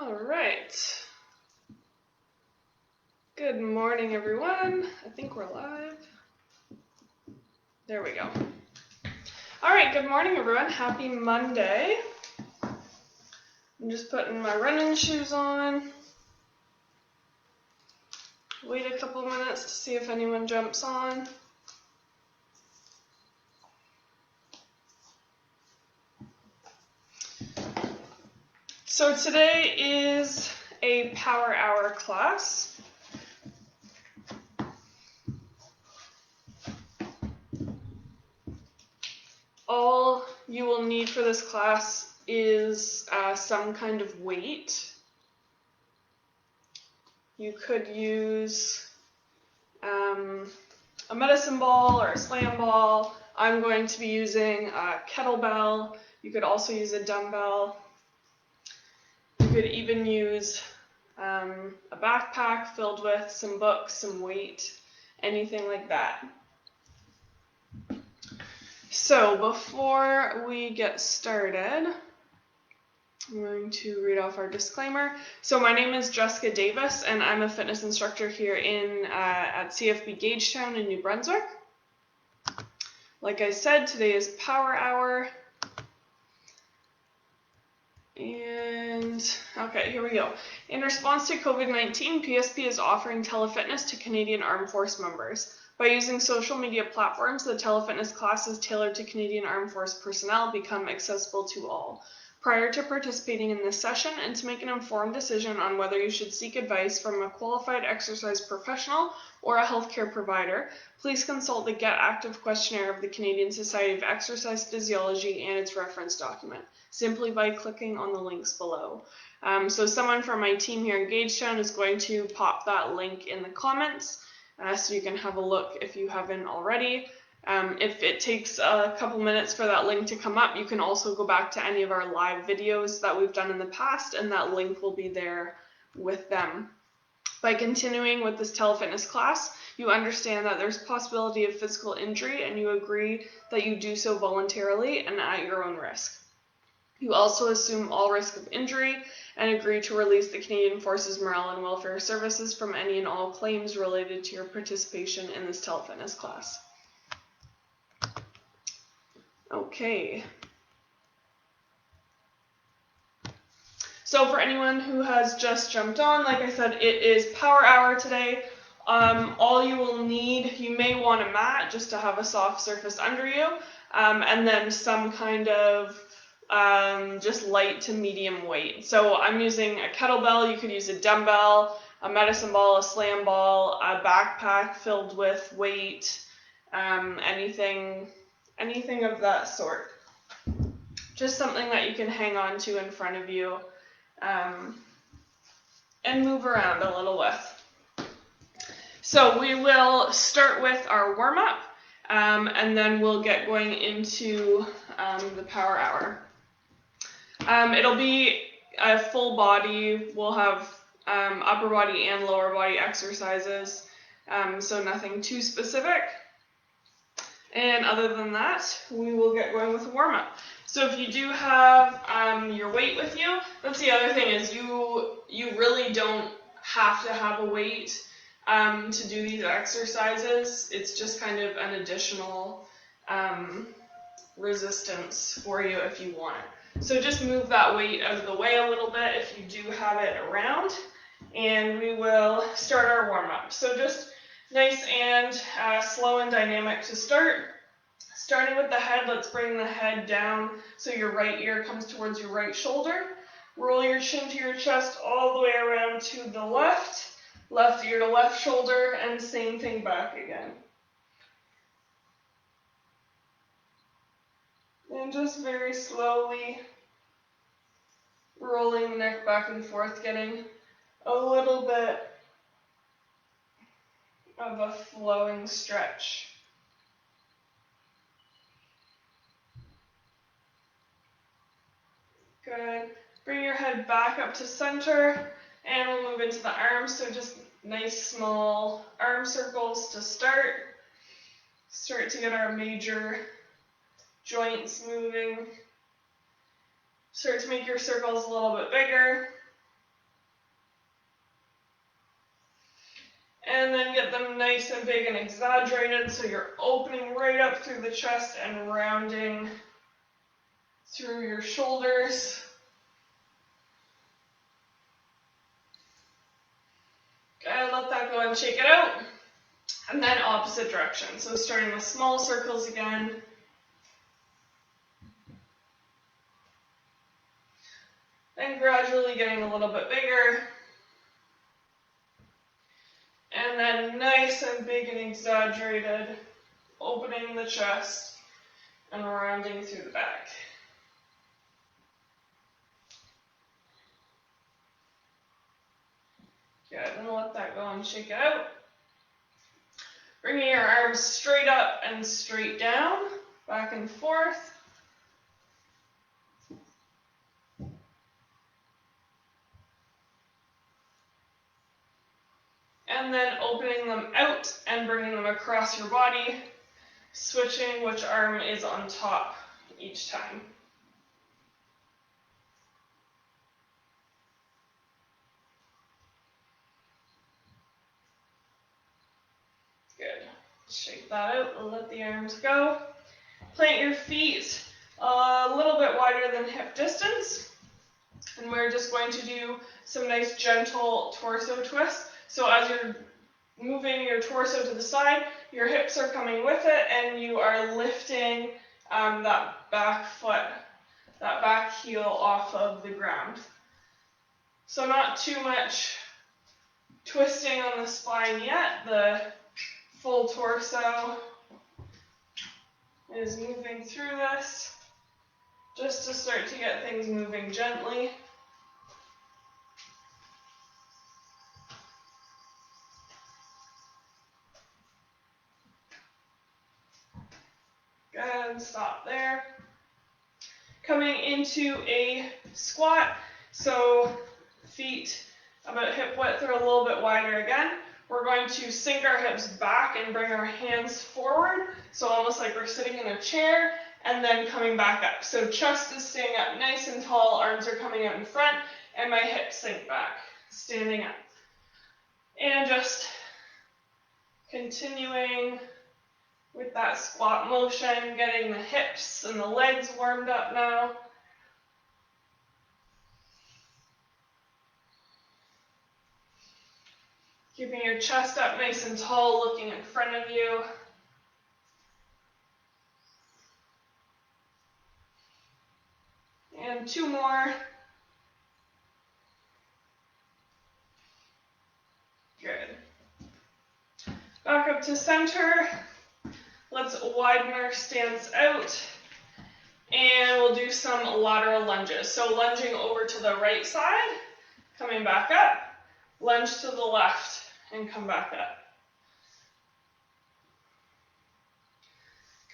All right. Good morning, everyone. I think we're live. There we go. All right, good morning, everyone. Happy Monday. I'm just putting my running shoes on. Wait a couple minutes to see if anyone jumps on. So today is a Power Hour class. All you will need for this class is some kind of weight. You could use a medicine ball or a slam ball. I'm going to be using a kettlebell. You could also use a dumbbell. You could even use a backpack filled with some books, some weight, anything like that. So before we get started, I'm going to read off our disclaimer. So my name is Jessica Davis, and I'm a fitness instructor here at CFB Gagetown in New Brunswick. Like I said, today is Power Hour. And okay, here we go. In response to COVID-19, PSP is offering telefitness to Canadian Armed Force members. By using social media platforms, the telefitness classes tailored to Canadian Armed Force personnel become accessible to all. Prior to participating in this session and to make an informed decision on whether you should seek advice from a qualified exercise professional or a healthcare provider, please consult the Get Active questionnaire of the Canadian Society of Exercise Physiology and its reference document, simply by clicking on the links below. So someone from my team here in Gagetown is going to pop that link in the comments so you can have a look if you haven't already. If it takes a couple minutes for that link to come up, you can also go back to any of our live videos that we've done in the past, and that link will be there with them. By continuing with this telefitness class, you understand that there's possibility of physical injury, and you agree that you do so voluntarily and at your own risk. You also assume all risk of injury and agree to release the Canadian Forces Morale and Welfare Services from any and all claims related to your participation in this telefitness class. Okay. So for anyone who has just jumped on, like I said, it is Power Hour today. All you will need, you may want a mat just to have a soft surface under you, and then some kind of just light to medium weight. So I'm using a kettlebell. You could use a dumbbell, a medicine ball, a slam ball, a backpack filled with weight, anything of that sort. Just something that you can hang on to in front of you and move around a little with. So we will start with our warm-up and then we'll get going into the Power Hour. It'll be a full body. We'll have upper body and lower body exercises, so nothing too specific. And other than that, we will get going with a warm-up. So if you do have your weight with you, that's the other thing, is you really don't have to have a weight to do these exercises. It's just kind of an additional resistance for you if you want it. So just move that weight out of the way a little bit if you do have it around, and we will start our warm-up. So just nice and slow and dynamic to start. Starting with the head, let's bring the head down so your right ear comes towards your right shoulder. Roll your chin to your chest all the way around to the left ear to left shoulder, and same thing back again. And just very slowly rolling the neck back and forth, getting a little bit of a flowing stretch. Good. Bring your head back up to center, and we'll move into the arms. So just nice small arm circles to start. Start to get our major joints moving. Start to make your circles a little bit bigger. nice and big and exaggerated, so you're opening right up through the chest and rounding through your shoulders. Okay, let that go and shake it out. And then opposite direction. So starting with small circles again. And gradually getting a little bit bigger. And then nice and big and exaggerated, opening the chest and rounding through the back. Good, and let that go and shake it out. Bringing your arms straight up and straight down, back and forth. And then opening them out and bringing them across your body, switching which arm is on top each time. Good. Shake that out and let the arms go. Plant your feet a little bit wider than hip distance. And we're just going to do some nice gentle torso twists. So as you're moving your torso to the side, your hips are coming with it, and you are lifting that back foot, that back heel off of the ground. So not too much twisting on the spine yet. The full torso is moving through this, just to start to get things moving gently. Good, stop there. Coming into a squat, so feet about hip width or a little bit wider again. We're going to sink our hips back and bring our hands forward, so almost like we're sitting in a chair, and then coming back up. So chest is staying up nice and tall, arms are coming out in front, and my hips sink back, standing up. And just continuing with that squat motion, getting the hips and the legs warmed up now. Keeping your chest up nice and tall, looking in front of you. And two more. Good. Back up to center. Let's widen our stance out. And we'll do some lateral lunges. So lunging over to the right side, coming back up, lunge to the left, and come back up.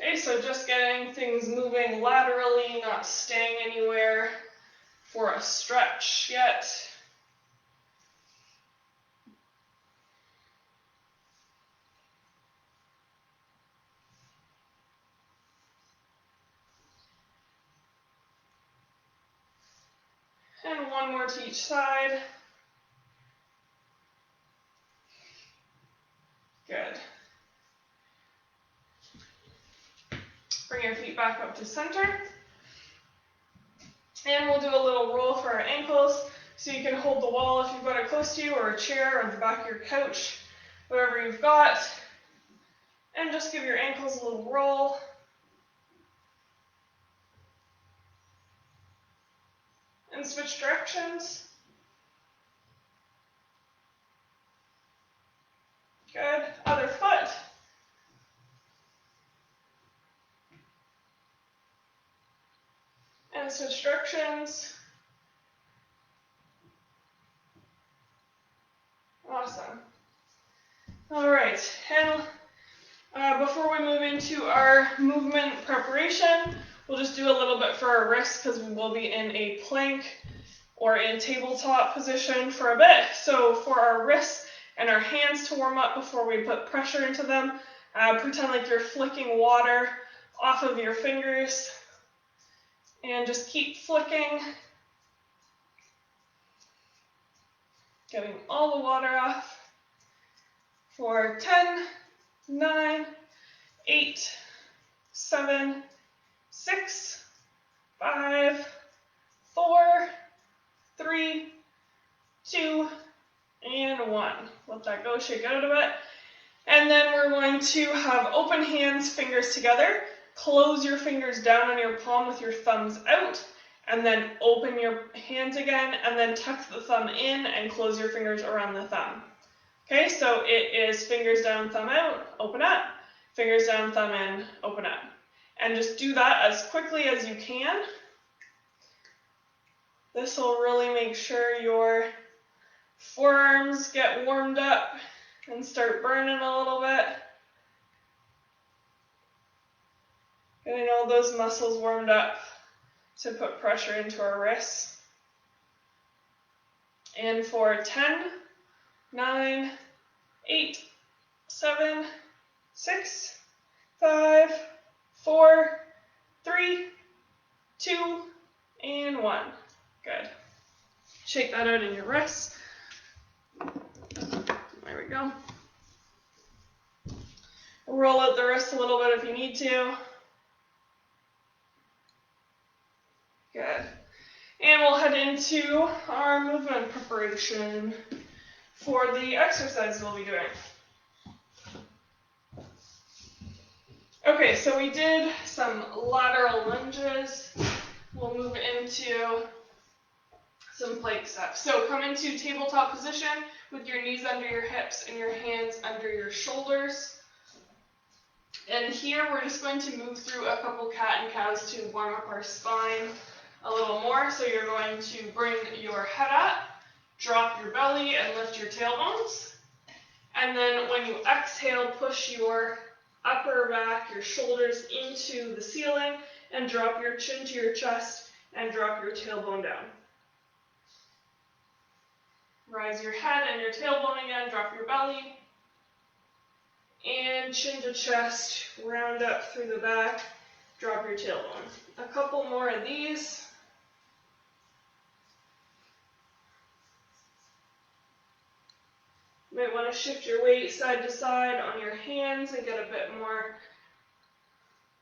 Okay, so just getting things moving laterally, not staying anywhere for a stretch yet. And one more to each side. Good. Bring your feet back up to center. And we'll do a little roll for our ankles. So you can hold the wall if you've got it close to you, or a chair, or the back of your couch, whatever you've got. And just give your ankles a little roll. And switch directions. Good. Other foot. And switch directions. Awesome. All right. And before we move into our movement preparation, we'll just do a little bit for our wrists, because we will be in a plank or in tabletop position for a bit. So for our wrists and our hands to warm up before we put pressure into them, pretend like you're flicking water off of your fingers, and just keep flicking, getting all the water off. for 10, 9, 8, 7, 6, 5, 4, 3, 2, and 1. Let that go, shake it out a bit. And then we're going to have open hands, fingers together. Close your fingers down on your palm with your thumbs out, and then open your hands again, and then tuck the thumb in and close your fingers around the thumb. Okay, so it is fingers down, thumb out, open up, fingers down, thumb in, open up. And just do that as quickly as you can. This will really make sure your forearms get warmed up and start burning a little bit. Getting all those muscles warmed up to put pressure into our wrists. And for 10, 9, 8, 7, 6, 5, 4, 3, 2, and 1. Good. Shake that out in your wrists. There we go. Roll out the wrist a little bit if you need to. Good. And we'll head into our movement preparation for the exercise we'll be doing. Okay, so we did some lateral lunges. We'll move into some plank steps. So come into tabletop position with your knees under your hips and your hands under your shoulders. And here we're just going to move through a couple cat and cows to warm up our spine a little more. So you're going to bring your head up, drop your belly, and lift your tailbones. And then when you exhale, push your upper back, your shoulders into the ceiling, and drop your chin to your chest and drop your tailbone down. Rise your head and your tailbone again, drop your belly, and chin to chest, round up through the back, drop your tailbone. A couple more of these. You might want to shift your weight side to side on your hands and get a bit more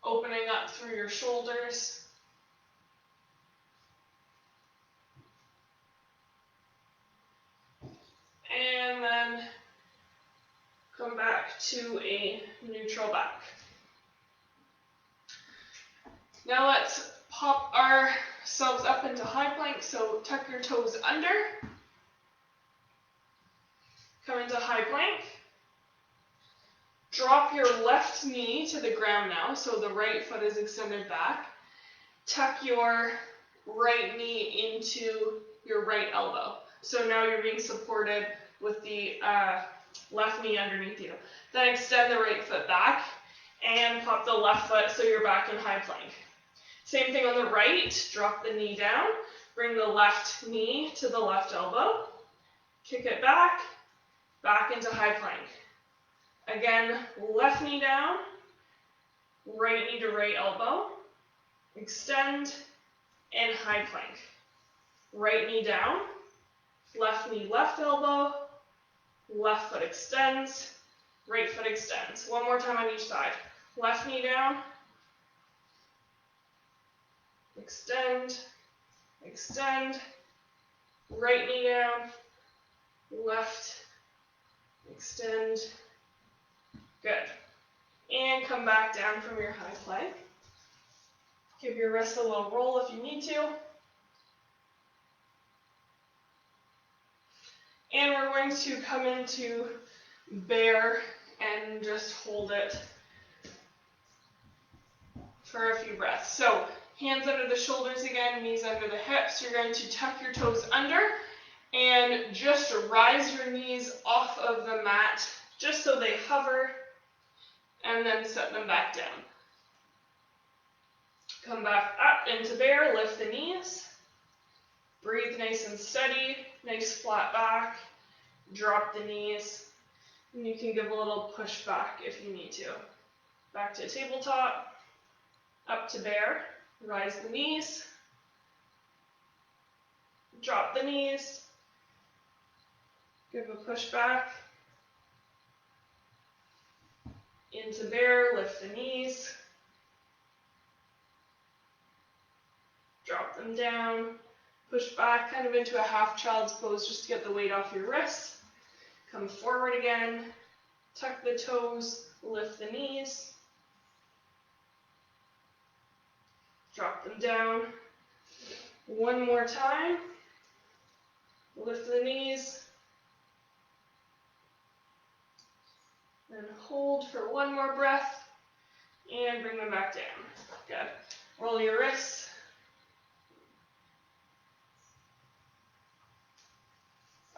opening up through your shoulders. And then come back to a neutral back. Now let's pop ourselves up into high plank. So tuck your toes under. Come into high plank. Drop your left knee to the ground now, so the right foot is extended back. Tuck your right knee into your right elbow. So now you're being supported with the left knee underneath you. Then extend the right foot back and pop the left foot so you're back in high plank. Same thing on the right, drop the knee down, bring the left knee to the left elbow, kick it back into high plank. Again, left knee down, right knee to right elbow, extend, and high plank. Right knee down, left knee, left elbow, left foot extends, right foot extends. One more time on each side. Left knee down, extend, extend, right knee down, left, extend. Good. And come back down from your high plank. Give your wrists a little roll if you need to. And we're going to come into bear and just hold it for a few breaths. So hands under the shoulders again, knees under the hips. You're going to tuck your toes under and just rise your knees off of the mat just so they hover, and then set them back down. Come back up into bear, lift the knees. Breathe nice and steady, nice flat back. Drop the knees, and you can give a little push back if you need to. Back to tabletop, up to bear, rise the knees, drop the knees, give a push back, into bear, lift the knees. Drop them down. Push back kind of into a half child's pose just to get the weight off your wrists. Come forward again. Tuck the toes, lift the knees. Drop them down. One more time. Lift the knees. Then hold for one more breath. And bring them back down. Good. Roll your wrists.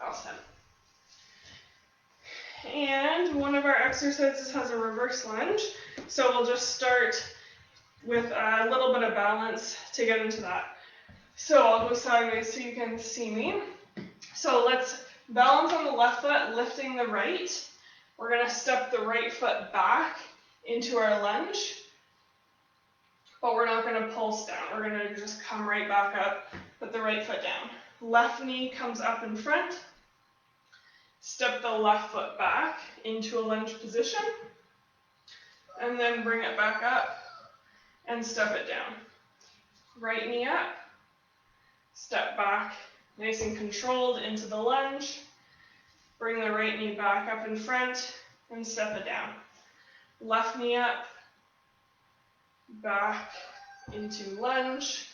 Awesome. And one of our exercises has a reverse lunge. So we'll just start with a little bit of balance to get into that. So I'll go sideways so you can see me. So let's balance on the left foot, lifting the right. We're going to step the right foot back into our lunge, but we're not going to pulse down. We're going to just come right back up, put the right foot down. Left knee comes up in front. Step the left foot back into a lunge position, and then bring it back up and step it down. Right knee up, step back, nice and controlled into the lunge. Bring the right knee back up in front and step it down. Left knee up, back into lunge.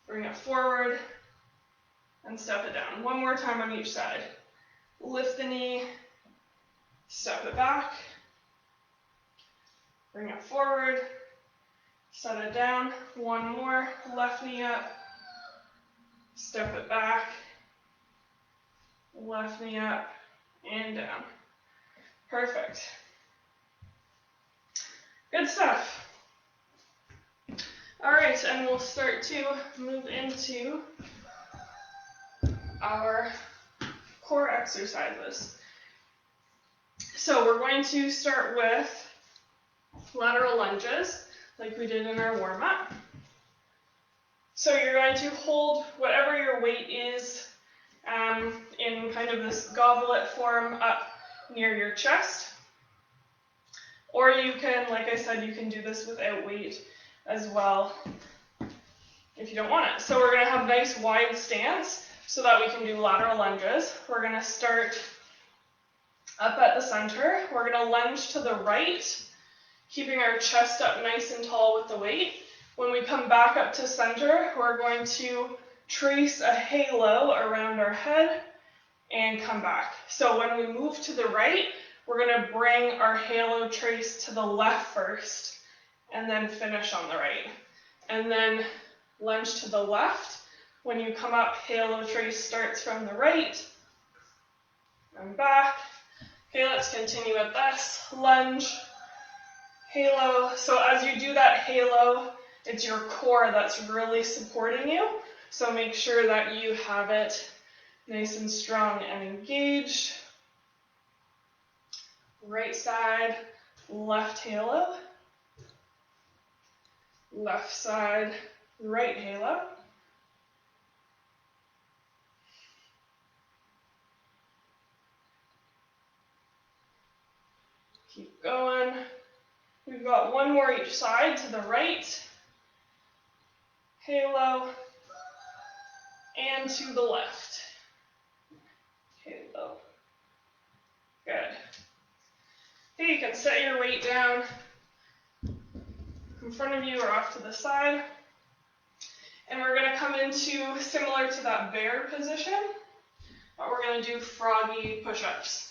Bring it forward and step it down. One more time on each side. Lift the knee, step it back, bring it forward, set it down. One more, left knee up, step it back, left knee up, and down. Perfect. Good stuff. All right, and we'll start to move into our core exercises. So we're going to start with lateral lunges, like we did in our warm-up. So you're going to hold whatever your weight is in kind of this goblet form up near your chest. Or you can, like I said, you can do this without weight as well if you don't want it. So we're going to have nice wide stance so that we can do lateral lunges. We're going to start up at the center. We're going to lunge to the right, keeping our chest up nice and tall with the weight. When we come back up to center, we're going to trace a halo around our head and come back. So when we move to the right, we're going to bring our halo trace to the left first and then finish on the right. And then lunge to the left. When you come up, halo trace starts from the right and back. Okay, let's continue with this. Lunge, halo. So as you do that halo, it's your core that's really supporting you. So make sure that you have it nice and strong and engaged. Right side, left halo. Left side, right halo. Keep going. We've got one more each side to the right. Halo. And to the left. Halo. Good. Okay, you can set your weight down in front of you or off to the side. And we're going to come into, similar to that bear position, but we're going to do froggy push-ups.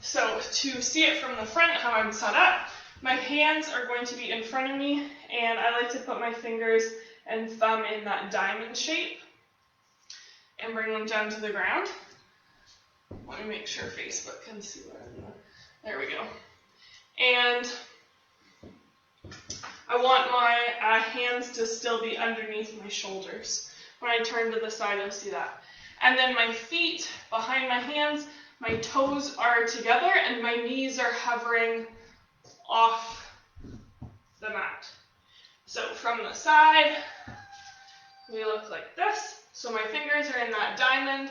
So to see it from the front, how I'm set up, my hands are going to be in front of me, and I like to put my fingers and thumb in that diamond shape and bring them down to the ground. Let me make sure Facebook can see what I'm doing. There we go. And I want my hands to still be underneath my shoulders. When I turn to the side, you'll see that. And then my feet behind my hands, my toes are together and my knees are hovering off the mat. So from the side, we look like this. So my fingers are in that diamond,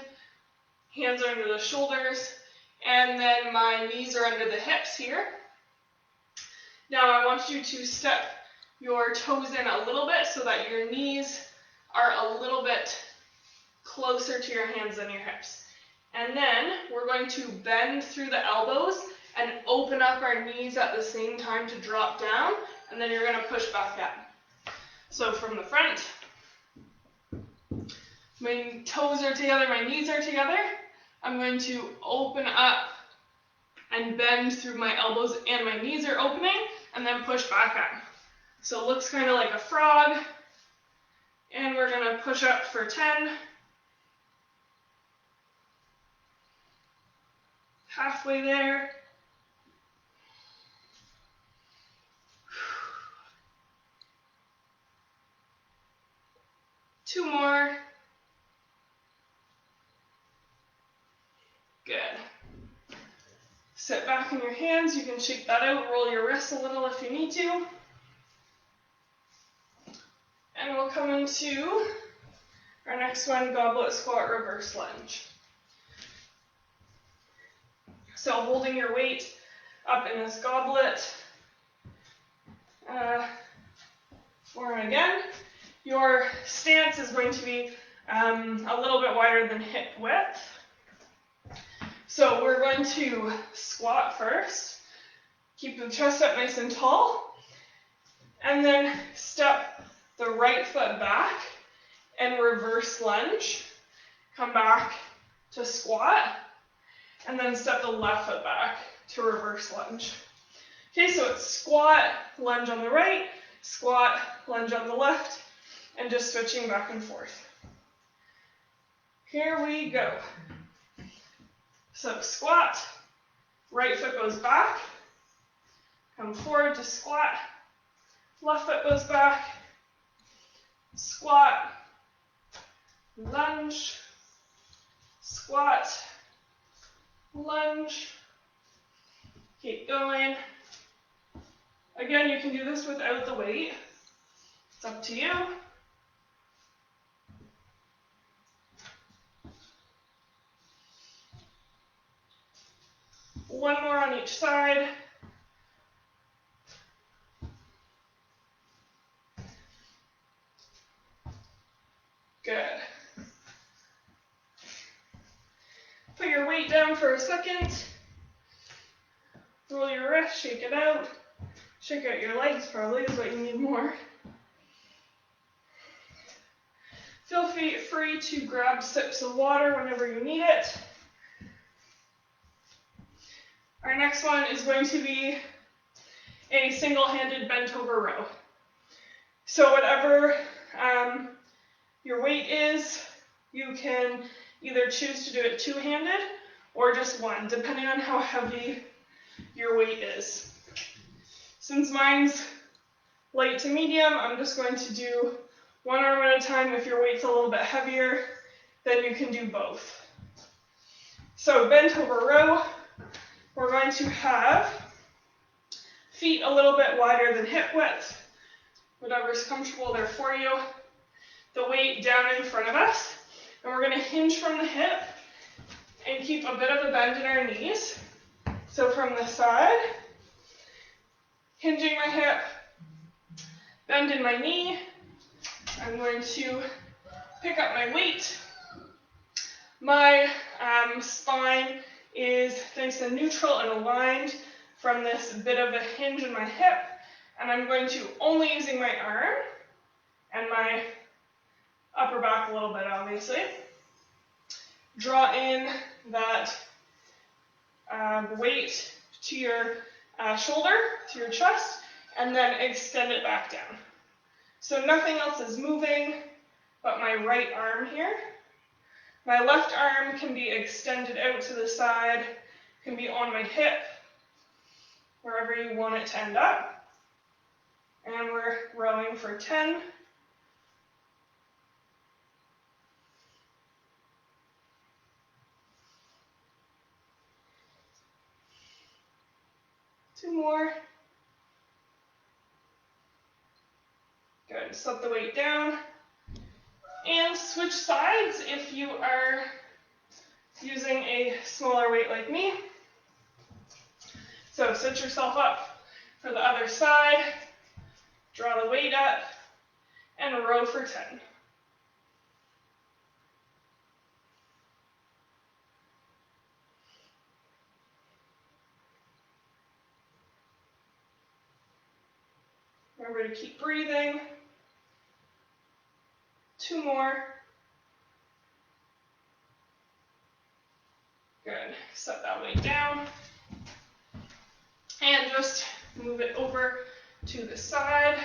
hands are under the shoulders, and then my knees are under the hips here. Now I want you to step your toes in a little bit so that your knees are a little bit closer to your hands than your hips. And then we're going to bend through the elbows and open up our knees at the same time to drop down, and then you're going to push back up. So from the front, my toes are together, my knees are together. I'm going to open up and bend through my elbows and my knees are opening, and then push back up. So it looks kind of like a frog, and we're going to push up for 10. Halfway there. Two more. Good. Sit back in your hands. You can shake that out, roll your wrists a little if you need to. And we'll come into our next one, goblet squat reverse lunge. So holding your weight up in this goblet. For and again. Your stance is going to be a little bit wider than hip width. So we're going to squat first. Keep the chest up nice and tall. And then step the right foot back and reverse lunge. Come back to squat. And then step the left foot back to reverse lunge. Okay, so it's squat, lunge on the right, squat, lunge on the left, and just switching back and forth. Here we go. So squat, right foot goes back, come forward to squat, left foot goes back, squat, lunge, squat, lunge, keep going. Again, you can do this without the weight. It's up to you. One more on each side. Good. Put your weight down for a second. Roll your wrist, shake it out. Shake out your legs probably is what you need more. Feel free to grab sips of water whenever you need it. Our next one is going to be a single-handed bent over row. So whatever your weight is, you can either choose to do it two-handed or just one, depending on how heavy your weight is. Since mine's light to medium, I'm just going to do one arm at a time. If your weight's a little bit heavier, then you can do both. So bent over row, we're going to have feet a little bit wider than hip width, whatever's comfortable there for you. The weight down in front of us, and we're going to hinge from the hip and keep a bit of a bend in our knees. So from the side, hinging my hip, bend in my knee. I'm going to pick up my weight. My spine is nice and neutral and aligned from this bit of a hinge in my hip, and I'm going to only using my arm and my upper back a little bit, obviously. Draw in that weight to your shoulder, to your chest, and then extend it back down. So nothing else is moving but my right arm here. My left arm can be extended out to the side, can be on my hip, wherever you want it to end up. And we're rowing for 10. Two more. Good. Set the weight down. And switch sides if you are using a smaller weight like me. So set yourself up For the other side, draw the weight up and row for 10. Remember to keep breathing. 2 more. Good. Set that weight down. And just move it over to the side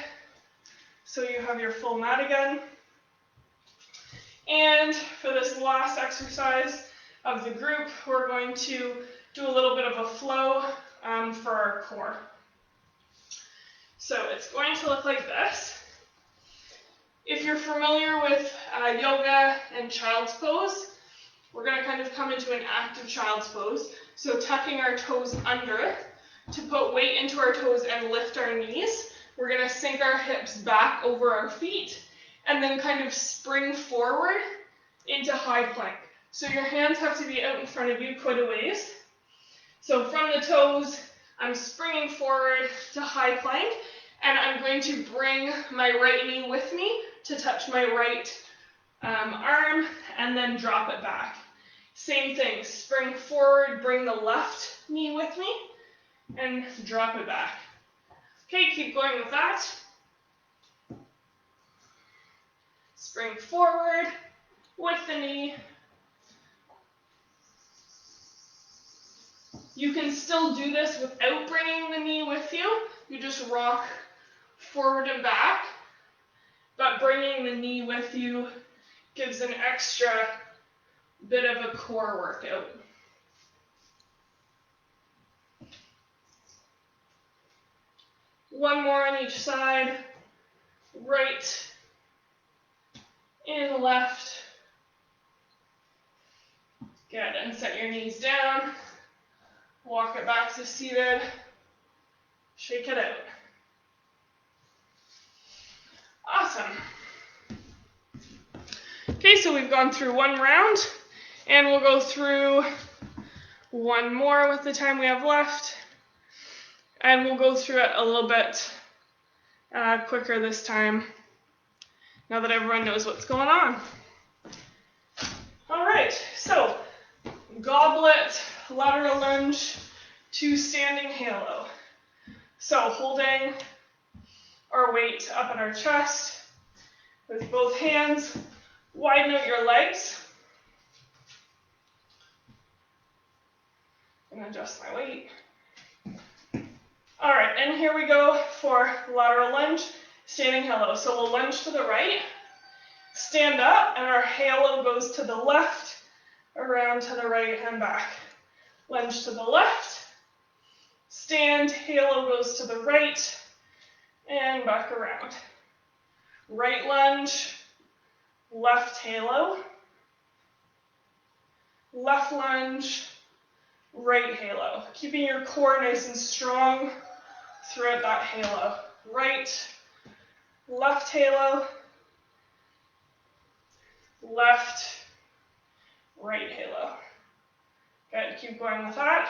so you have your full mat again. And for this last exercise of the group, we're going to do a little bit of a flow for our core. So it's going to look like this. If you're familiar with yoga and child's pose, we're going to kind of come into an active child's pose. So tucking our toes under to put weight into our toes and lift our knees. We're going to sink our hips back over our feet and then kind of spring forward into high plank. So your hands have to be out in front of you quite a ways. So from the toes, I'm springing forward to high plank, and I'm going to bring my right knee with me to touch my right arm and then drop it back. Same thing, spring forward, bring the left knee with me and drop it back. Okay, keep going with that. Spring forward with the knee. You can still do this without bringing the knee with you. You just rock forward and back, but bringing the knee with you gives an extra bit of a core workout. One more on each side, right and left. Good, and set your knees down. Walk it back to seated. Shake it out. Awesome. Okay, so we've gone through one round, and we'll go through one more with the time we have left. And we'll go through it a little bit quicker this time, now that everyone knows what's going on. All right, so goblet, lateral lunge to standing halo. So holding our weight up in our chest with both hands, widen out your legs. I'm gonna adjust my weight. All right, and here we go for lateral lunge, standing halo. So we'll lunge to the right, stand up, and our halo goes to the left, around to the right and back. Lunge to the left, stand, halo goes to the right, and back around. Right lunge, left halo, left lunge, right halo. Keeping your core nice and strong throughout that halo. Right, left halo, left, right halo. Good, keep going with that.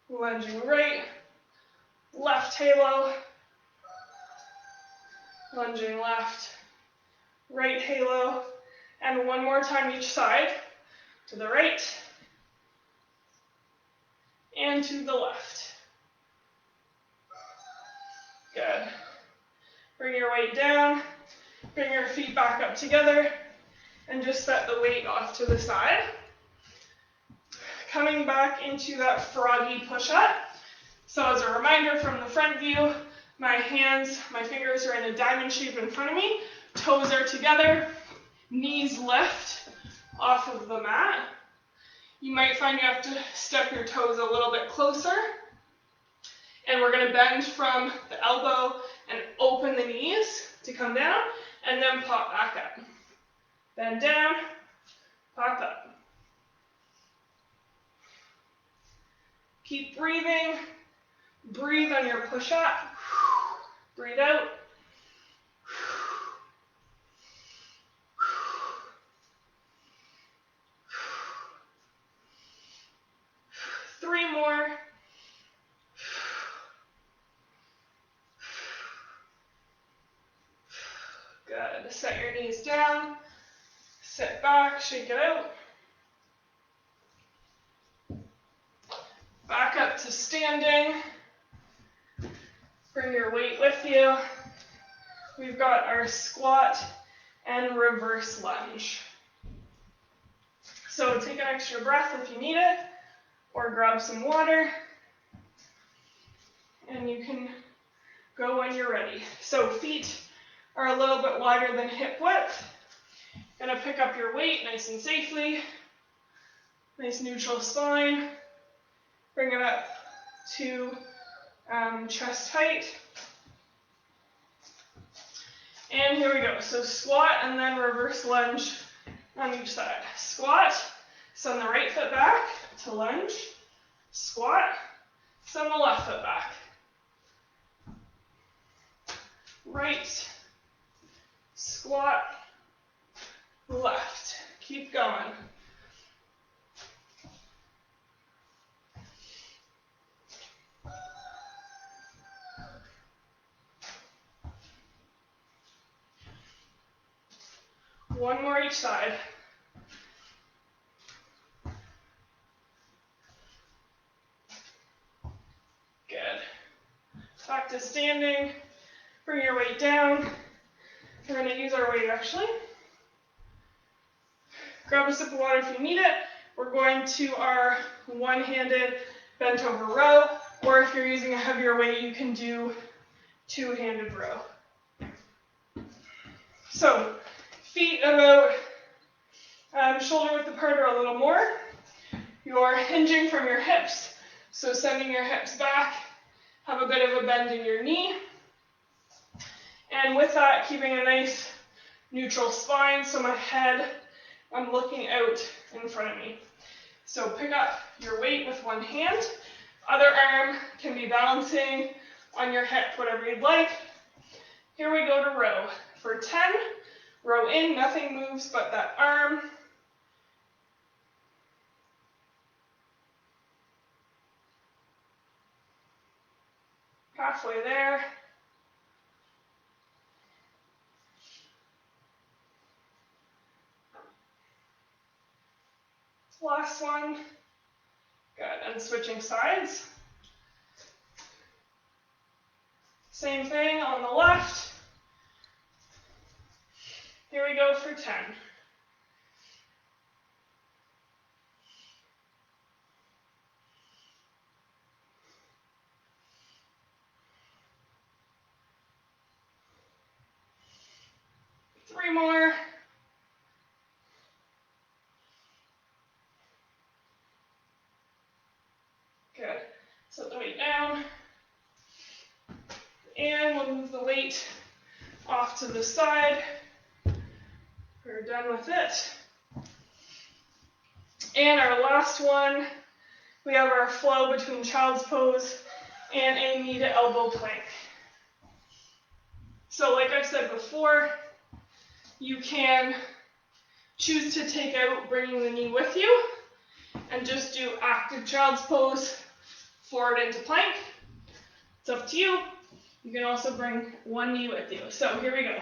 Lunging right, left halo, lunging left, right halo, and one more time each side, to the right, and to the left. Good. Bring your weight down, bring your feet back up together, and just set the weight off to the side. Coming back into that froggy push-up. So as a reminder from the front view, my fingers are in a diamond shape in front of me, toes are together, knees lift off of the mat. You might find you have to step your toes a little bit closer. And we're going to bend from the elbow and open the knees to come down, and then pop back up. Bend down, pop up. Keep breathing. Breathe on your push-up. Breathe out. Good. Set your knees down. Sit back, shake it out. Back up to standing. Bring your weight with you. We've got our squat and reverse lunge. So take an extra breath if you need it, or grab some water, and you can go when you're ready. So feet are a little bit wider than hip width. Gonna pick up your weight nice and safely. Nice neutral spine. Bring it up to chest height. And here we go. So squat and then reverse lunge on each side. Squat, send the right foot back to lunge. Squat, send the left foot back. Right, squat, left. Keep going. One more each side. Good. Back to standing. Bring your weight down. We're going to use our weight actually. Grab a sip of water if you need it. We're going to our one-handed bent over row, or if you're using a heavier weight, you can do two-handed row. So, feet about shoulder width apart or a little more. You're hinging from your hips, so sending your hips back. Have a bit of a bend in your knee. And with that, keeping a nice neutral spine, so my head, I'm looking out in front of me. So pick up your weight with one hand. Other arm can be balancing on your hip, whatever you'd like. Here we go to row. For 10, row in, nothing moves but that arm. Halfway there. Last one. Good, and switching sides. Same thing on the left. Here we go for 10. Three more. Good. Set the weight down. And we'll move the weight off to the side. We're done with it. And our last one, we have our flow between child's pose and a knee to elbow plank. So like I said before, you can choose to take out bringing the knee with you and just do active child's pose forward into plank. It's up to you. You can also bring one knee with you. So here we go.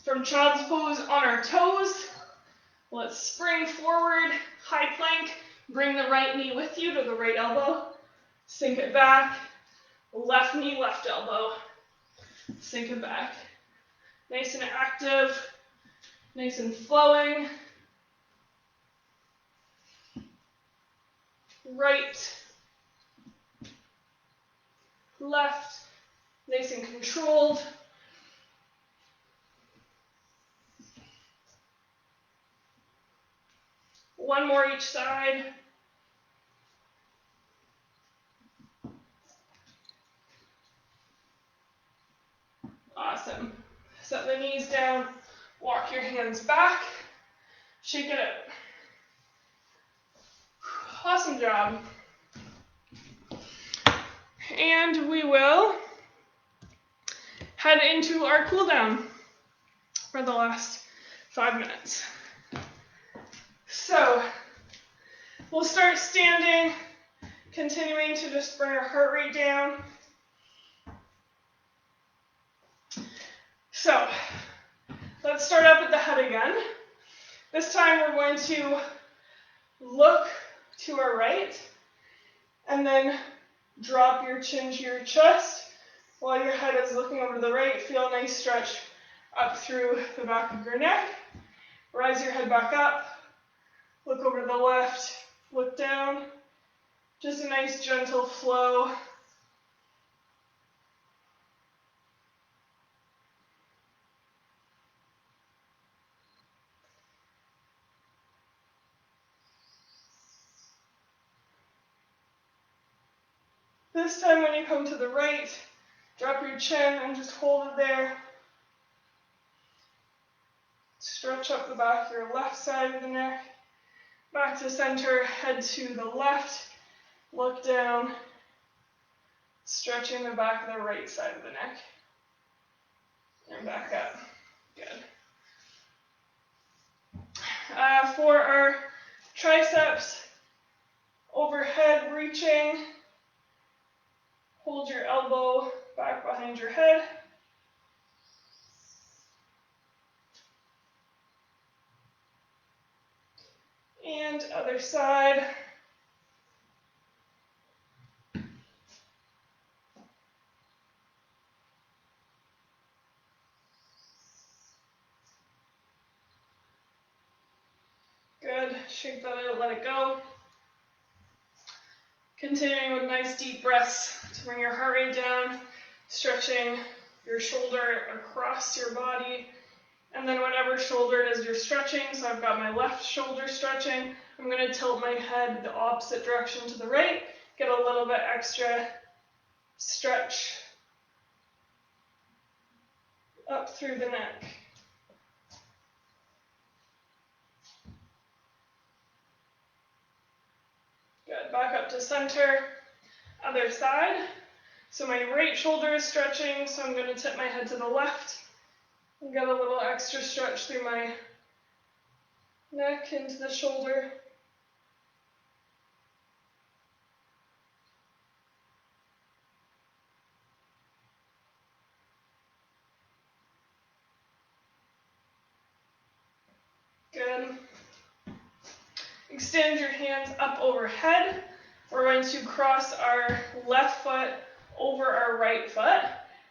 From child's pose on our toes, let's spring forward, high plank, bring the right knee with you to the right elbow, sink it back, left knee, left elbow, sink it back. Nice and active, nice and flowing. Right, left, nice and controlled. One more each side. Awesome. Set the knees down, walk your hands back, shake it out. Awesome job. And we will head into our cool down for the last 5 minutes. So we'll start standing, continuing to just bring our heart rate down. So Let's start up at the head again. This time we're going to look to our right and then drop your chin to your chest while your head is looking over to the right. Feel a nice stretch up through the back of your neck. Rise your head back up. Look over to the left. Look down. Just a nice gentle flow. This time when you come to the right, drop your chin and just hold it there. Stretch up the back of your left side of the neck. Back to center, head to the left. Look down. Stretching the back of the right side of the neck. And back up. Good. For our triceps, overhead reaching. Hold your elbow back behind your head. And other side. Good. Shake that out, let it go. Continuing with nice deep breaths to bring your heart rate down, stretching your shoulder across your body. And then whatever shoulder it is you're stretching, so I've got my left shoulder stretching, I'm going to tilt my head the opposite direction to the right, get a little bit extra stretch up through the neck. Good, back up to center, other side. So my right shoulder is stretching, so I'm going to tip my head to the left and get a little extra stretch through my neck into the shoulder. Good. Extend your hands up overhead. We're going to cross our left foot over our right foot,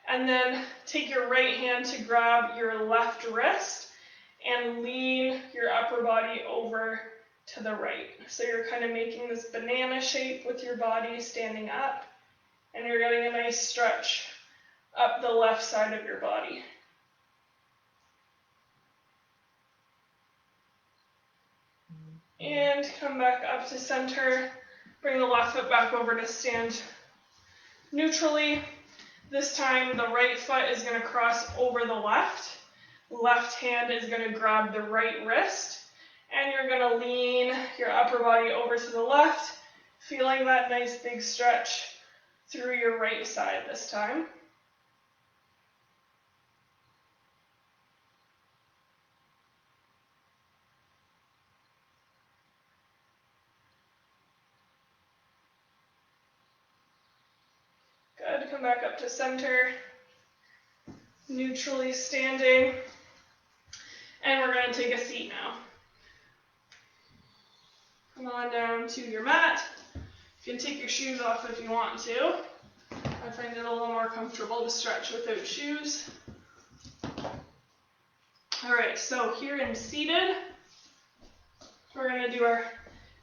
and then take your right hand to grab your left wrist and lean your upper body over to the right. So you're kind of making this banana shape with your body standing up, and you're getting a nice stretch up the left side of your body. And come back up to center. Bring the left foot back over to stand neutrally. This time the right foot is going to cross over the left. Left hand is going to grab the right wrist. And you're going to lean your upper body over to the left, feeling that nice big stretch through your right side this time. Good, come back up to center, neutrally standing, and we're going to take a seat now. Come on down to your mat. You can take your shoes off if you want to. I find it a little more comfortable to stretch without shoes. Alright, so here in seated, we're going to do our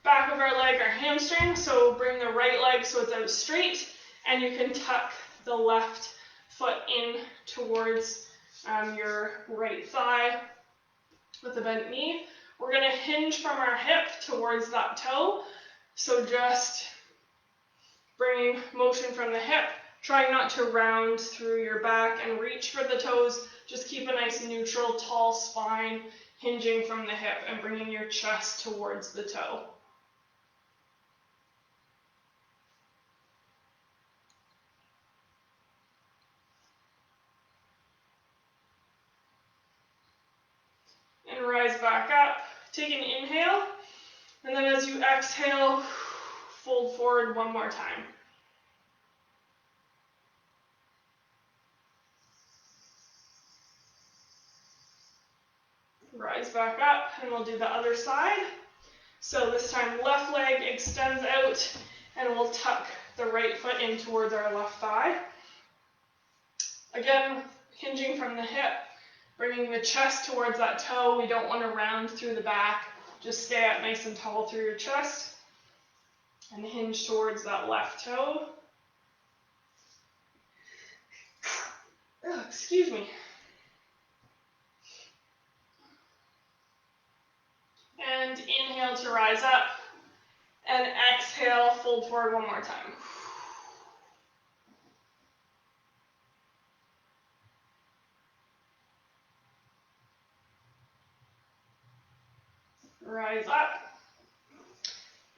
back of our leg, our hamstring. So bring the right leg so it's out straight, and you can tuck the left foot in towards your right thigh with a bent knee. We're going to hinge from our hip towards that toe. So just bringing motion from the hip, trying not to round through your back and reach for the toes. Just keep a nice neutral, tall spine, hinging from the hip and bringing your chest towards the toe. And rise back up. Take an inhale, and then as you exhale, fold forward one more time. rise back up, and we'll do the other side. So this time left leg extends out, and we'll tuck the right foot in towards our left thigh. Again, hinging from the hip, bringing the chest towards that toe. We don't want to round through the back. Just stay up nice and tall through your chest, and hinge towards that left toe. Oh, excuse me. And inhale to rise up, and exhale, fold forward one more time. Rise up,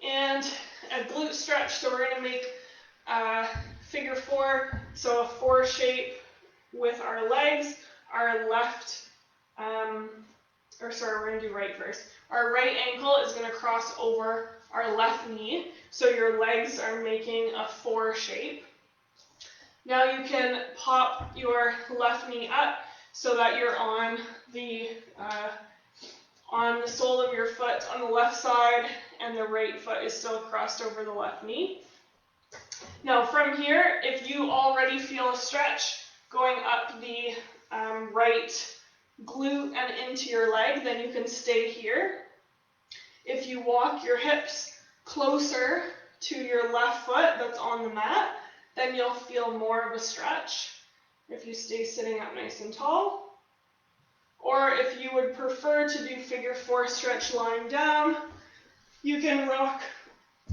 and a glute stretch. So we're going to make a figure four, so a four shape with our legs. Our left, we're going to do right first. Our right ankle is going to cross over our left knee, so your legs are making a four shape. Now you can pop your left knee up so that you're on the sole of your foot on the left side, and the right foot is still crossed over the left knee. Now from here, if you already feel a stretch going up the right glute and into your leg, then you can stay here. If you walk your hips closer to your left foot that's on the mat, then you'll feel more of a stretch if you stay sitting up nice and tall. Or if you would prefer to do figure four stretch lying down, you can rock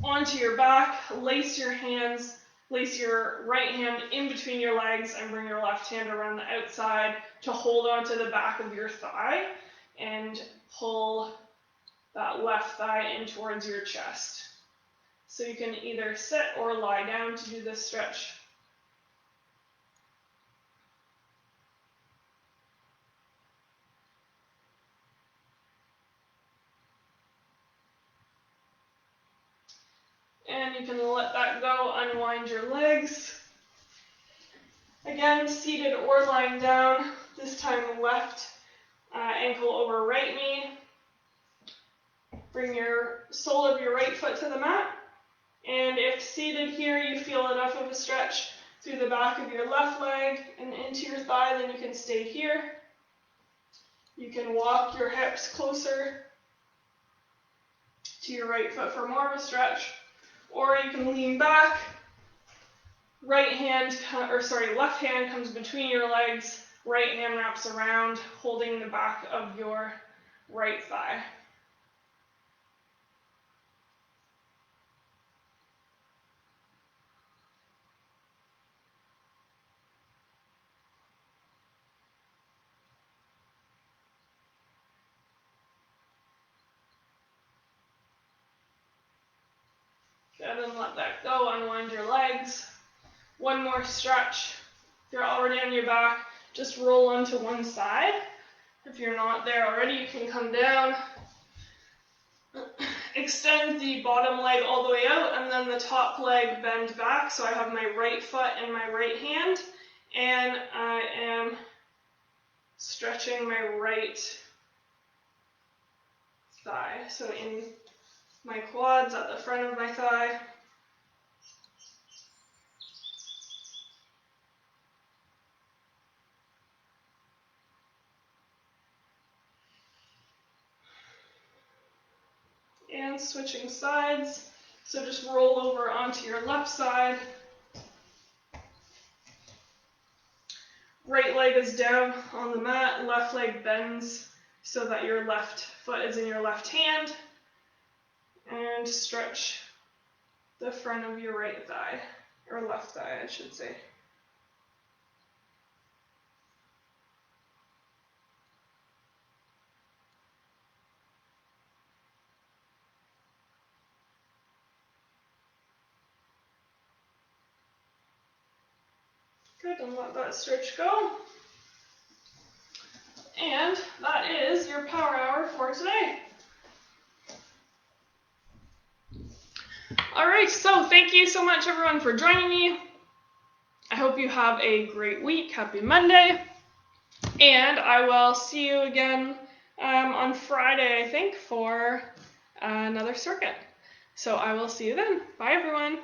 onto your back, lace your hands, place your right hand in between your legs and bring your left hand around the outside to hold onto the back of your thigh and pull that left thigh in towards your chest. So you can either sit or lie down to do this stretch. And you can let that go, unwind your legs. Again, seated or lying down, this time left ankle over right knee. Bring your sole of your right foot to the mat. And if seated here you feel enough of a stretch through the back of your left leg and into your thigh, then you can stay here. You can walk your hips closer to your right foot for more of a stretch. Or you can lean back, left hand comes between your legs, right hand wraps around, holding the back of your right thigh. Good, and let that go, unwind your legs. One more stretch. If you're already on your back, just roll onto one side. If you're not there already, you can come down. Extend the bottom leg all the way out, and then the top leg bend back. So I have my right foot in my right hand, and I am stretching my right thigh. So in my quads at the front of my thigh. And switching sides. So just roll over onto your left side. Right leg is down on the mat, left leg bends so that your left foot is in your left hand. And stretch the front of your right thigh, or left thigh, I should say. Good, and let that stretch go. And that is your power hour for today. All right, so thank you so much everyone for joining me. I hope you have a great week. Happy Monday. And I will see you again on Friday, I think, for another circuit. So I will see you then. Bye, everyone.